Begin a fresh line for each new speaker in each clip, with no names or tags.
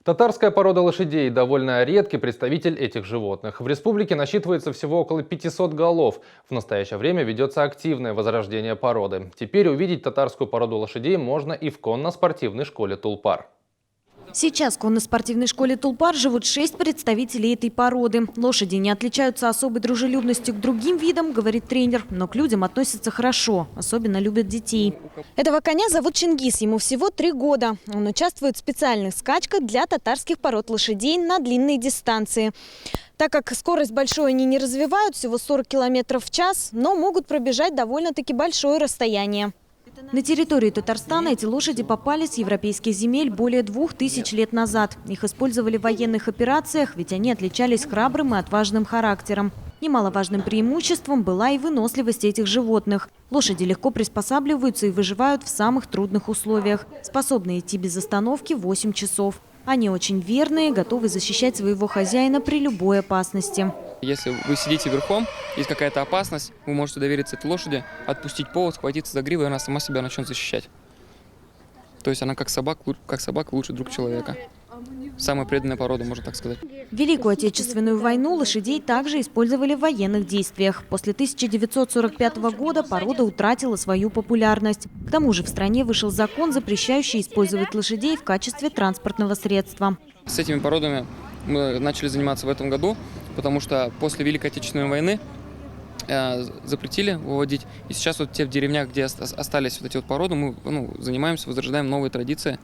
Татарская порода лошадей – довольно редкий представитель этих животных. В республике насчитывается всего около 500 голов. В настоящее время ведется активное возрождение породы. Теперь увидеть татарскую породу лошадей можно и в конно-спортивной школе «Тулпар».
Сейчас в конно-спортивной школе «Тулпар» живут 6 представителей этой породы. Лошади не отличаются особой дружелюбностью к другим видам, говорит тренер, но к людям относятся хорошо, особенно любят детей. Этого коня зовут Чингис, ему всего 3 года. Он участвует в специальных скачках для татарских пород лошадей на длинные дистанции. Так как скорость большую они не развивают, всего 40 км в час, но могут пробежать довольно-таки большое расстояние. На территории Татарстана эти лошади попали с европейских земель более 2000 лет назад. Их использовали в военных операциях, ведь они отличались храбрым и отважным характером. Немаловажным преимуществом была и выносливость этих животных. Лошади легко приспосабливаются и выживают в самых трудных условиях, способны идти без остановки 8 часов. Они очень верные, готовы защищать своего хозяина при любой опасности.
Если вы сидите верхом, есть какая-то опасность, вы можете довериться этой лошади, отпустить повод, схватиться за гриву, и она сама себя начнет защищать. То есть она как собака лучший друг человека. Самая преданная порода, можно так сказать.
В Великую Отечественную войну лошадей также использовали в военных действиях. После 1945 года порода утратила свою популярность. К тому же в стране вышел закон, запрещающий использовать лошадей в качестве транспортного средства.
С этими породами мы начали заниматься в этом году, потому что после Великой Отечественной войны запретили выводить. И сейчас вот те в деревнях, где остались вот эти вот породы, мы занимаемся, возрождаем новые традиции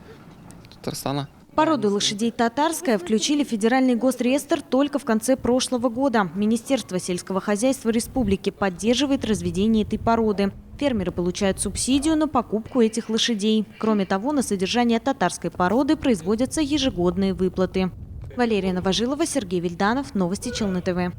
Татарстана.
Породу лошадей татарская включили в федеральный госреестр только в конце прошлого года. Министерство сельского хозяйства республики поддерживает разведение этой породы. Фермеры получают субсидию на покупку этих лошадей. Кроме того, на содержание татарской породы производятся ежегодные выплаты. Валерия Новожилова, Сергей Вильданов. Новости Челны ТВ.